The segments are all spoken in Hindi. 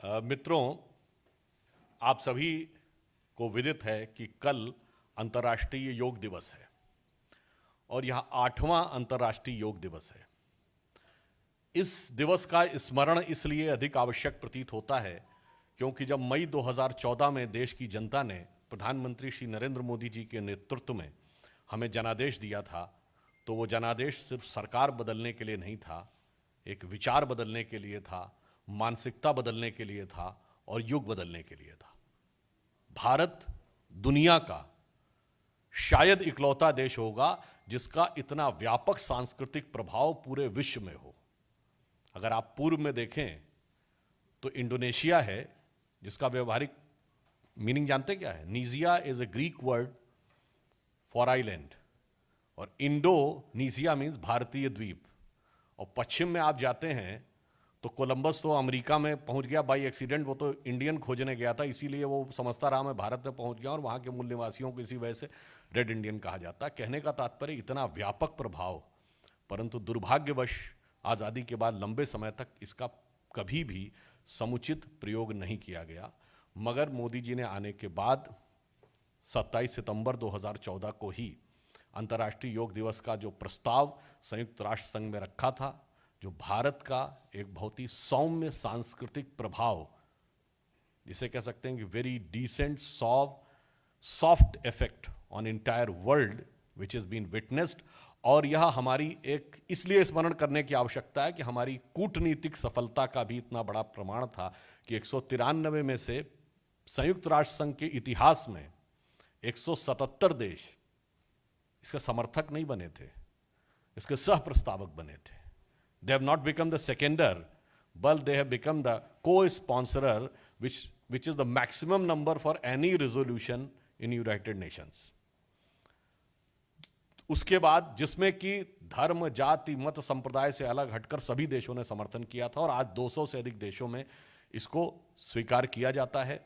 मित्रों, आप सभी को विदित है कि कल अंतर्राष्ट्रीय योग दिवस है और यह 8वां अंतर्राष्ट्रीय योग दिवस है। इस दिवस का स्मरण इसलिए अधिक आवश्यक प्रतीत होता है क्योंकि जब मई 2014 में देश की जनता ने प्रधानमंत्री श्री नरेंद्र मोदी जी के नेतृत्व में हमें जनादेश दिया था, तो वो जनादेश सिर्फ सरकार बदलने के लिए नहीं था, एक विचार बदलने के लिए था, मानसिकता बदलने के लिए था और युग बदलने के लिए था। भारत दुनिया का शायद इकलौता देश होगा जिसका इतना व्यापक सांस्कृतिक प्रभाव पूरे विश्व में हो। अगर आप पूर्व में देखें तो इंडोनेशिया है, जिसका व्यवहारिक मीनिंग जानते क्या है? Nesia is a Greek word for island और इंडोनेशिया मीन्स भारतीय द्वीप। और पश्चिम में आप जाते हैं तो कोलंबस तो अमेरिका में पहुंच गया बाई एक्सीडेंट, वो तो इंडियन खोजने गया था, इसीलिए वो समझता रहा मैं भारत में पहुंच गया और वहां के मूल निवासियों को इसी वजह से रेड इंडियन कहा जाता है। कहने का तात्पर्य इतना व्यापक प्रभाव, परंतु दुर्भाग्यवश आज़ादी के बाद लंबे समय तक इसका कभी भी समुचित प्रयोग नहीं किया गया। मगर मोदी जी ने आने के बाद 27 सितंबर 2014 को ही अंतर्राष्ट्रीय योग दिवस का जो प्रस्ताव संयुक्त राष्ट्र संघ में रखा था, जो भारत का एक बहुत ही सौम्य सांस्कृतिक प्रभाव, जिसे कह सकते हैं कि very decent soft effect on entire world which is been witnessed. और यह हमारी एक इसलिए स्मरण करने की आवश्यकता है कि हमारी कूटनीतिक सफलता का भी इतना बड़ा प्रमाण था कि 193 में से संयुक्त राष्ट्र संघ के इतिहास में 177 देश इसके समर्थक नहीं बने थे, इसके सह प्रस्तावक बने थे। They have not become the seconder, but they have become the co-sponsorer, which is the maximum number for any resolution in United Nations. उसके बाद जिसमें कि धर्म, जाति, मत, संप्रदाय से अलग हटकर सभी देशों ने समर्थन किया था और आज 200 से अधिक देशों में इसको स्वीकार किया जाता है।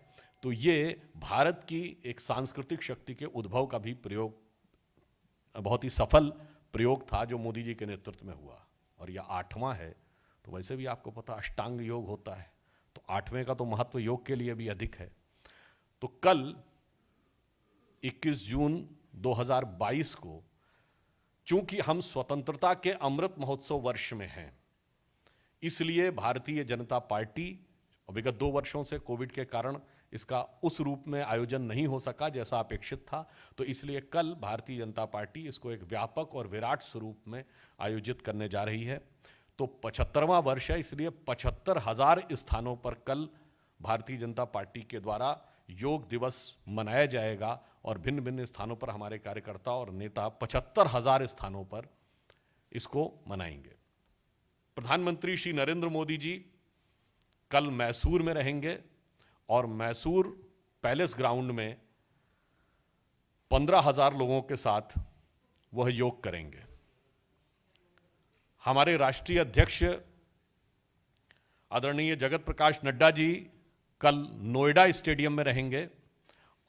तो ये भारत की एक सांस्कृतिक शक्ति के उद्भव का भी प्रयोग, बहुत ही सफल प्रयोग था जो मोदी जी के नेतृत्व में हुआ। और यह 8वां है, तो वैसे भी आपको पता अष्टांग योग होता है, तो 8वें का तो महत्व योग के लिए भी अधिक है। तो कल 21 जून 2022 को, चूंकि हम स्वतंत्रता के अमृत महोत्सव वर्ष में हैं, इसलिए भारतीय जनता पार्टी विगत 2 वर्षों से कोविड के कारण इसका उस रूप में आयोजन नहीं हो सका जैसा अपेक्षित था, तो इसलिए कल भारतीय जनता पार्टी इसको एक व्यापक और विराट स्वरूप में आयोजित करने जा रही है। तो 75वां वर्ष है, इसलिए 75,000 स्थानों पर कल भारतीय जनता पार्टी के द्वारा योग दिवस मनाया जाएगा और भिन्न भिन्न स्थानों पर हमारे कार्यकर्ता और नेता 75,000 स्थानों पर इसको मनाएंगे। प्रधानमंत्री श्री नरेंद्र मोदी जी कल मैसूर में रहेंगे और मैसूर पैलेस ग्राउंड में 15,000 लोगों के साथ वह योग करेंगे। हमारे राष्ट्रीय अध्यक्ष आदरणीय जगत प्रकाश नड्डा जी कल नोएडा स्टेडियम में रहेंगे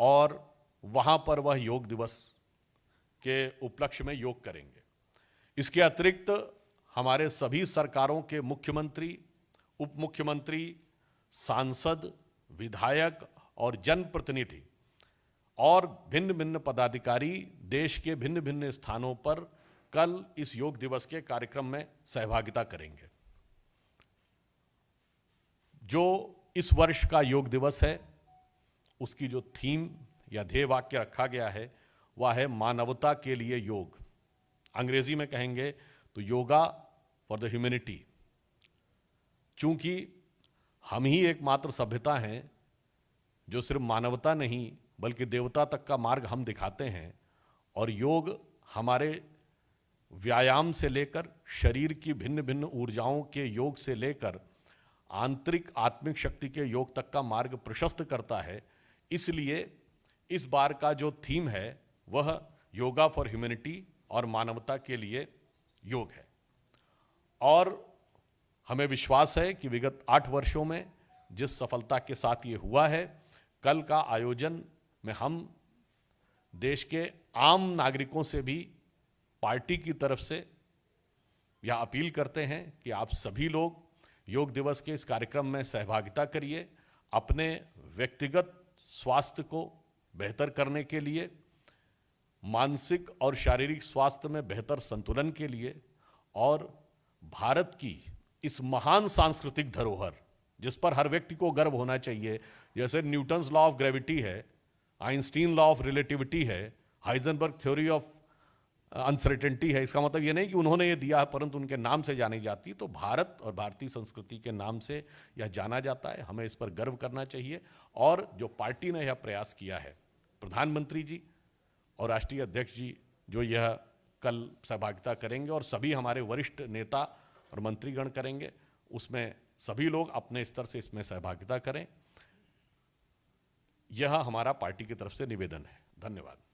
और वहां पर वह योग दिवस के उपलक्ष्य में योग करेंगे। इसके अतिरिक्त हमारे सभी सरकारों के मुख्यमंत्री, उप मुख्यमंत्री, सांसद, विधायक और जनप्रतिनिधि और भिन्न भिन्न पदाधिकारी देश के भिन्न भिन्न स्थानों पर कल इस योग दिवस के कार्यक्रम में सहभागिता करेंगे। जो इस वर्ष का योग दिवस है, उसकी जो थीम या ध्येय वाक्य रखा गया है वह है मानवता के लिए योग। अंग्रेजी में कहेंगे तो योगा फॉर द ह्यूमैनिटी। चूंकि हम ही एकमात्र सभ्यता हैं जो सिर्फ मानवता नहीं बल्कि देवता तक का मार्ग हम दिखाते हैं, और योग हमारे व्यायाम से लेकर शरीर की भिन्न भिन्न ऊर्जाओं के योग से लेकर आंतरिक आत्मिक शक्ति के योग तक का मार्ग प्रशस्त करता है। इसलिए इस बार का जो थीम है वह योगा फॉर ह्यूमैनिटी और मानवता के लिए योग है। और हमें विश्वास है कि विगत 8 वर्षों में जिस सफलता के साथ ये हुआ है, कल का आयोजन में हम देश के आम नागरिकों से भी पार्टी की तरफ से यह अपील करते हैं कि आप सभी लोग योग दिवस के इस कार्यक्रम में सहभागिता करिए। अपने व्यक्तिगत स्वास्थ्य को बेहतर करने के लिए, मानसिक और शारीरिक स्वास्थ्य में बेहतर संतुलन के लिए और भारत की इस महान सांस्कृतिक धरोहर जिस पर हर व्यक्ति को गर्व होना चाहिए, जैसे न्यूटन्स लॉ ऑफ ग्रेविटी है, आइंस्टीन लॉ ऑफ रिलेटिविटी है, हाइजेनबर्ग थ्योरी ऑफ अनसर्टेनिटी है। इसका मतलब ये नहीं कि उन्होंने ये दिया है, परंतु उनके नाम से जानी जाती है। तो भारत और भारतीय संस्कृति के नाम से यह जाना जाता है। हमें इस पर गर्व करना चाहिए। और जो पार्टी ने यह प्रयास किया है, प्रधानमंत्री जी और राष्ट्रीय अध्यक्ष जी जो यह कल सहभागिता करेंगे और सभी हमारे वरिष्ठ नेता और मंत्रीगण करेंगे, उसमें सभी लोग अपने स्तर से इसमें सहभागिता करें। यह हमारा पार्टी की तरफ से निवेदन है। धन्यवाद।